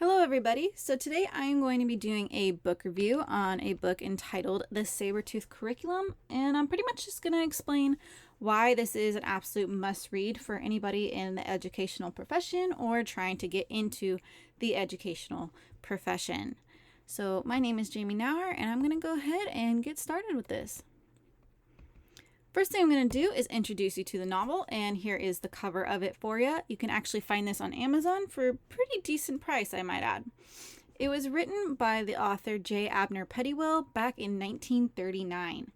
Hello everybody. So today I am going to be doing a book review on a book entitled The Sabretooth Curriculum, and I'm pretty much just going to explain why this is an absolute must read for anybody in the educational profession or trying to get into the educational profession. So my name is Jamie Nauer and I'm going to go ahead and get started with this. First thing I'm going to do is introduce you to the novel, and here is the cover of it for you. You can actually find this on Amazon for a pretty decent price, I might add. It was written by the author J. Abner Pettywell back in 1939.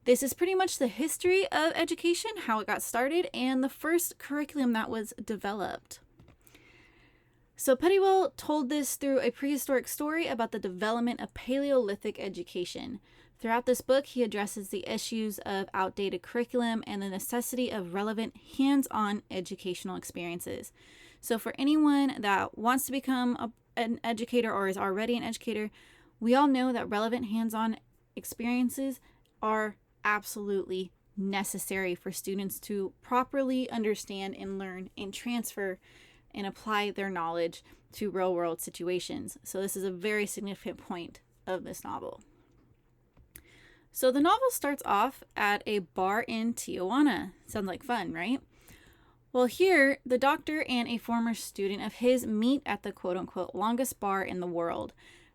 This is pretty much the history of education, how it got started, and the first curriculum that was developed. So Pettywell told this through a prehistoric story about the development of Paleolithic education. Throughout this book, he addresses the issues of outdated curriculum and the necessity of relevant hands-on educational experiences. So for anyone that wants to become an educator or is already an educator, we all know that relevant hands-on experiences are absolutely necessary for students to properly understand and learn and transfer and apply their knowledge to real-world situations. So this is a very significant point of this novel. So the novel starts off at a bar in Tijuana. Sounds like fun, right? Well, here, the doctor and a former student of his meet at the quote-unquote longest bar in the world.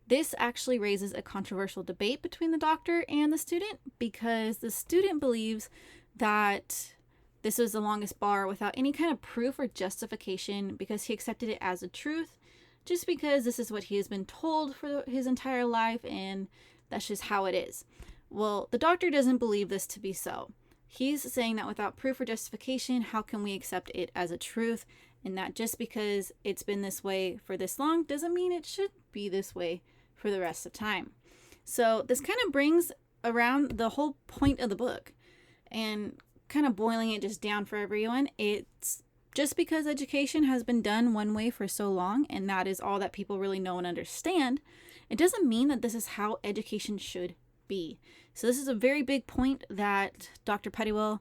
This actually raises a controversial debate between the doctor and the student because the student believes that this was the longest bar without any kind of proof or justification because he accepted it as a truth just because this is what he has been told for his entire life and that's just how it is. Well, the doctor doesn't believe this to be so. He's saying that without proof or justification, how can we accept it as a truth? And that just because it's been this way for this long doesn't mean it should be this way for the rest of time. So this kind of brings around the whole point of the book and kind of boiling it just down for everyone. It's just because education has been done one way for so long, and that is all that people really know and understand, it doesn't mean that this is how education should be. So this is a very big point that Dr. Pettywell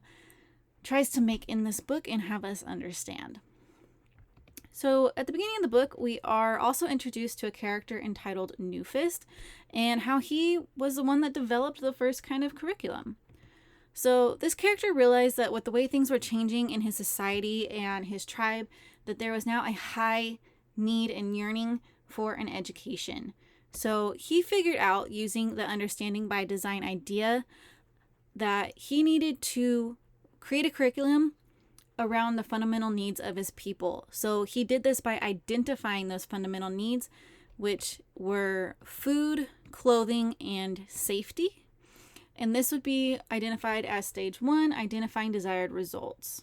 tries to make in this book and have us understand. So at the beginning of the book, we are also introduced to a character entitled Newfist and how he was the one that developed the first kind of curriculum. So this character realized that with the way things were changing in his society and his tribe, that there was now a high need and yearning for an education. So he figured out, using the understanding by design idea, that he needed to create a curriculum around the fundamental needs of his people. So he did this by identifying those fundamental needs, which were food, clothing, and safety. And this would be identified as stage 1, identifying desired results.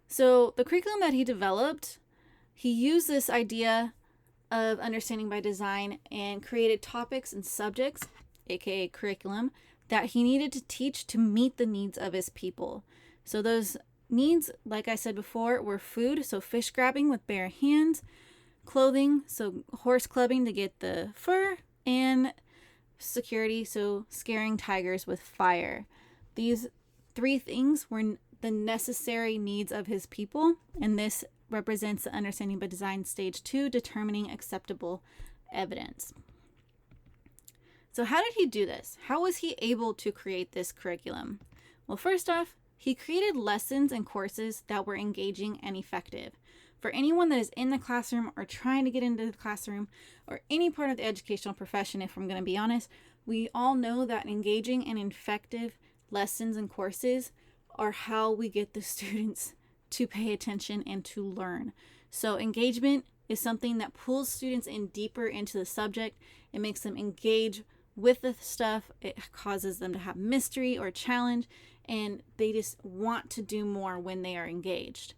So the curriculum that he developed, he used this idea of understanding by design and created topics and subjects, aka curriculum, that he needed to teach to meet the needs of his people. So those needs, like I said before, were food, so fish grabbing with bare hands, clothing, so horse clubbing to get the fur, and security, so scaring tigers with fire. These 3 things were the necessary needs of his people, and this represents the understanding by design stage 2, determining acceptable evidence. So how did he do this? How was he able to create this curriculum? Well, first off, he created lessons and courses that were engaging and effective. For anyone that is in the classroom or trying to get into the classroom or any part of the educational profession, if I'm going to be honest, we all know that engaging and effective lessons and courses are how we get the students to pay attention and to learn. So engagement is something that pulls students in deeper into the subject. It makes them engage with the stuff. It causes them to have mystery or challenge, and they just want to do more when they are engaged.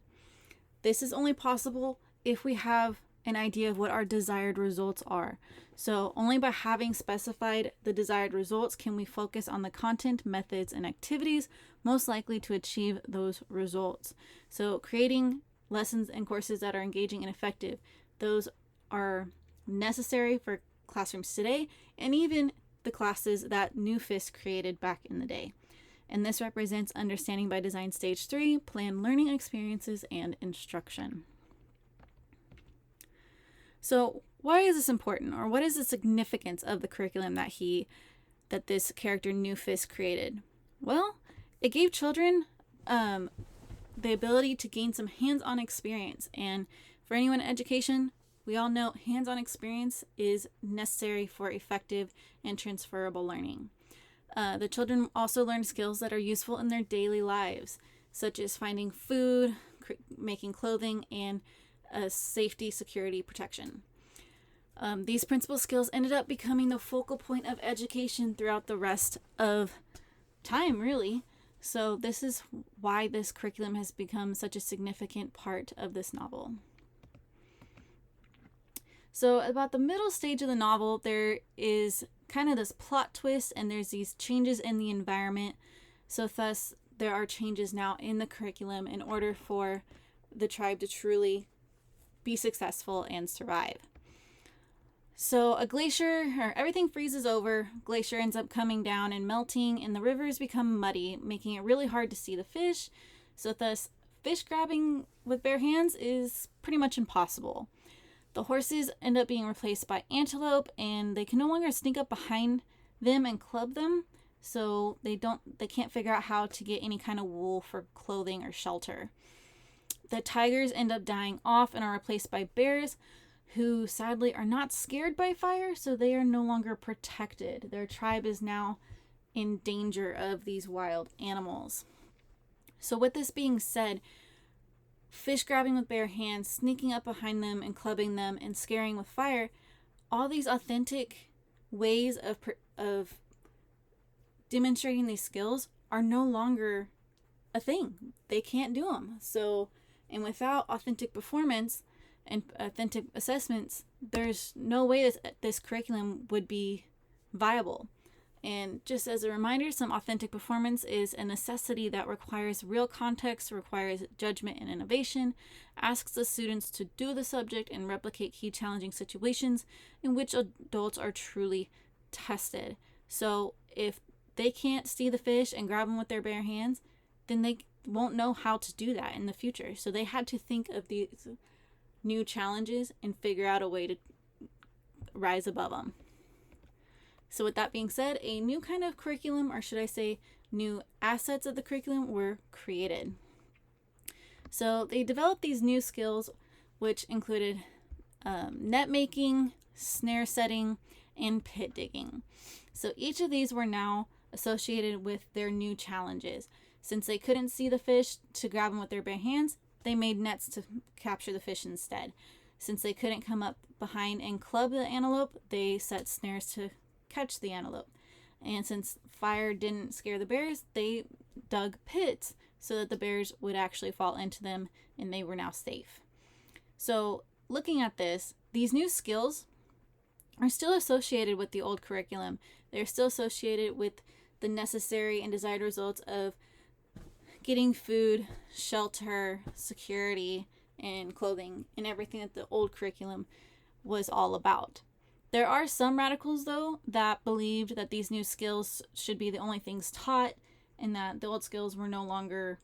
This is only possible if we have an idea of what our desired results are. So only by having specified the desired results can we focus on the content, methods, and activities most likely to achieve those results. So creating lessons and courses that are engaging and effective, those are necessary for classrooms today and even the classes that Newfist created back in the day. And this represents understanding by design stage 3, planned learning experiences and instruction. So why is this important, or what is the significance of the curriculum that this character Newfist created? Well, it gave children the ability to gain some hands-on experience, and for anyone in education, we all know hands-on experience is necessary for effective and transferable learning. The children also learn skills that are useful in their daily lives, such as finding food, making clothing, and safety, security, protection. These principal skills ended up becoming the focal point of education throughout the rest of time, really. So this is why this curriculum has become such a significant part of this novel. So about the middle stage of the novel, there is kind of this plot twist, and there's these changes in the environment. So thus, there are changes now in the curriculum in order for the tribe to truly be successful and survive. So a glacier, or everything freezes over, glacier ends up coming down and melting, and the rivers become muddy, making it really hard to see the fish. So thus, fish grabbing with bare hands is pretty much impossible. The horses end up being replaced by antelope, and they can no longer sneak up behind them and club them, so they can't figure out how to get any kind of wool for clothing or shelter. The tigers end up dying off and are replaced by bears, who sadly are not scared by fire, so they are no longer protected. Their tribe is now in danger of these wild animals. So with this being said, fish grabbing with bare hands, sneaking up behind them and clubbing them, and scaring with fire, all these authentic ways of demonstrating these skills are no longer a thing. They can't do them. So, and without authentic performance and authentic assessments, there's no way that this curriculum would be viable. And just as a reminder, some authentic performance is a necessity that requires real context, requires judgment and innovation, asks the students to do the subject and replicate key challenging situations in which adults are truly tested. So if they can't see the fish and grab them with their bare hands, then they won't know how to do that in the future. So they had to think of these new challenges and figure out a way to rise above them. So with that being said, a new kind of curriculum, or should I say new assets of the curriculum, were created. So they developed these new skills, which included net making, snare setting, and pit digging. So each of these were now associated with their new challenges. Since they couldn't see the fish to grab them with their bare hands, they made nets to capture the fish instead. Since they couldn't come up behind and club the antelope, they set snares to catch the antelope. And since fire didn't scare the bears, they dug pits so that the bears would actually fall into them and they were now safe. So looking at this, these new skills are still associated with the old curriculum. They're still associated with the necessary and desired results of getting food, shelter, security, and clothing, and everything that the old curriculum was all about. There are some radicals, though, that believed that these new skills should be the only things taught, and that the old skills were no longer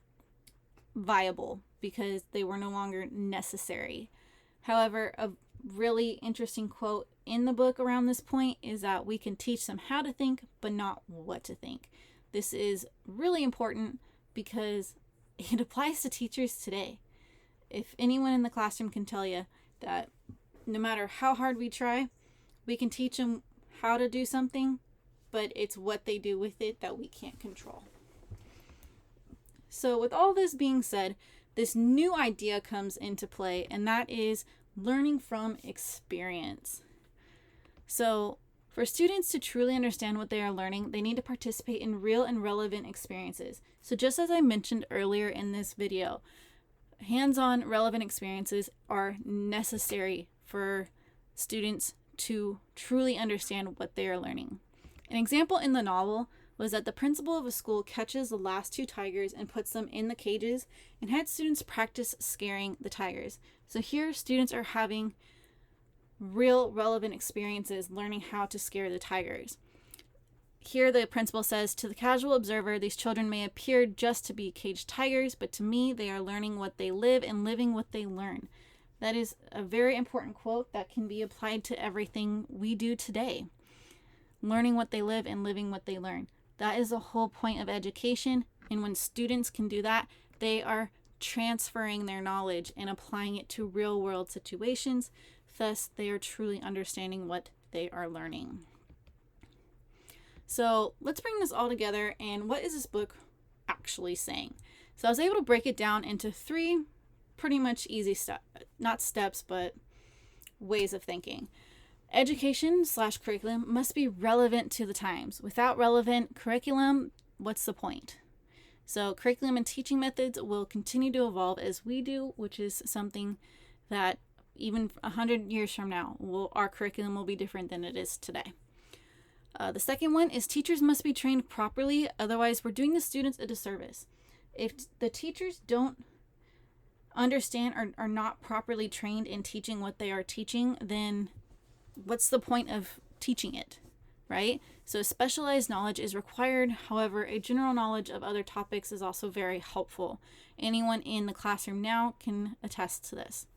viable because they were no longer necessary. However, a really interesting quote in the book around this point is that we can teach them how to think, but not what to think. This is really important because it applies to teachers today. If anyone in the classroom can tell you that no matter how hard we try, we can teach them how to do something, but it's what they do with it that we can't control. So with all this being said, this new idea comes into play, and that is learning from experience. So for students to truly understand what they are learning, they need to participate in real and relevant experiences. So just as I mentioned earlier in this video, hands-on relevant experiences are necessary for students to truly understand what they are learning. An example in the novel was that the principal of a school catches the last 2 tigers and puts them in the cages and had students practice scaring the tigers. So here students are having real relevant experiences learning how to scare the tigers. Here the principal says, to the casual observer, these children may appear just to be caged tigers, but to me they are learning what they live and living what they learn. That is a very important quote that can be applied to everything we do today. Learning what they live and living what they learn. That is the whole point of education. And when students can do that, they are transferring their knowledge and applying it to real world situations. Thus, they are truly understanding what they are learning. So let's bring this all together. And what is this book actually saying? So I was able to break it down into 3 pretty much easy not steps, but ways of thinking. Education/curriculum must be relevant to the times. Without relevant curriculum, what's the point? So curriculum and teaching methods will continue to evolve as we do, which is something that even 100 years from now, our curriculum will be different than it is today. The second one is teachers must be trained properly. Otherwise, we're doing the students a disservice. If the teachers don't understand or are not properly trained in teaching what they are teaching, then what's the point of teaching it, right? So specialized knowledge is required. However, a general knowledge of other topics is also very helpful. Anyone in the classroom now can attest to this.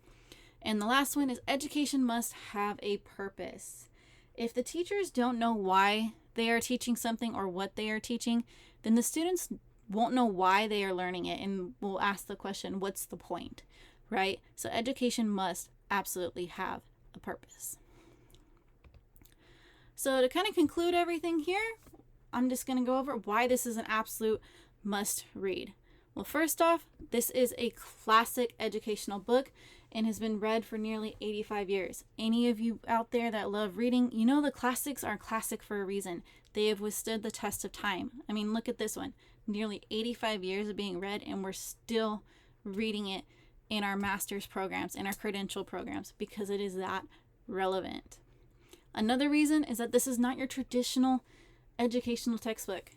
And the last one is education must have a purpose. If the teachers don't know why they are teaching something or what they are teaching, then the students won't know why they are learning it and will ask the question, what's the point, right? So education must absolutely have a purpose. So to kind of conclude everything here, I'm just going to go over why this is an absolute must read. Well, first off, this is a classic educational book and has been read for nearly 85 years. Any of you out there that love reading, you know the classics are classic for a reason. They have withstood the test of time. I mean, look at this one. Nearly 85 years of being read, and we're still reading it in our master's programs, in our credential programs, because it is that relevant. Another reason is that this is not your traditional educational textbook.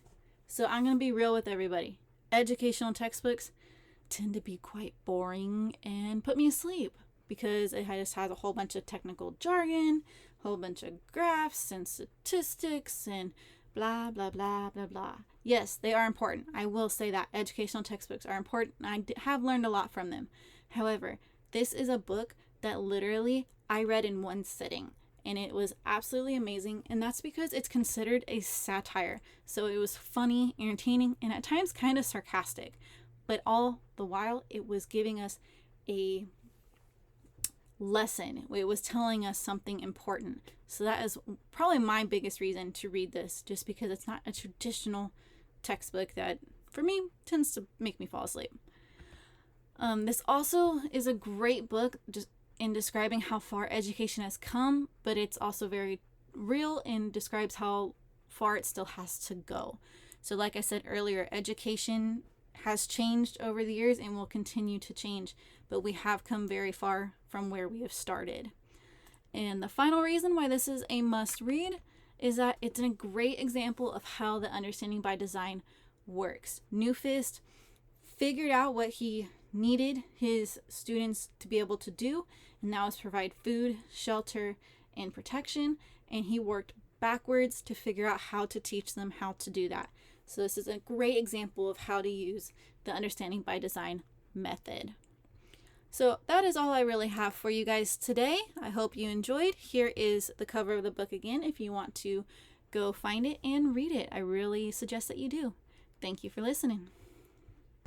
So I'm going to be real with everybody. Educational textbooks tend to be quite boring and put me asleep because it just has a whole bunch of technical jargon, a whole bunch of graphs and statistics and blah, blah, blah, blah, blah. Yes, they are important. I will say that educational textbooks are important. I have learned a lot from them. However, this is a book that literally I read in one sitting. And it was absolutely amazing. And that's because it's considered a satire. So it was funny, entertaining, and at times kind of sarcastic. But all the while, it was giving us a lesson. It was telling us something important. So that is probably my biggest reason to read this, just because it's not a traditional textbook that, for me, tends to make me fall asleep. This also is a great book, just in describing how far education has come, but it's also very real and describes how far it still has to go. So like I said earlier, education has changed over the years and will continue to change, but we have come very far from where we have started. And the final reason why this is a must read is that it's a great example of how the Understanding by Design works. Newfist figured out what he needed his students to be able to do, and that was provide food, shelter, and protection, and he worked backwards to figure out how to teach them how to do that. So this is a great example of how to use the Understanding by Design method. So that is all I really have for you guys today. I hope you enjoyed. Here is the cover of the book again if you want to go find it and read it. I really suggest that you do. Thank you for listening.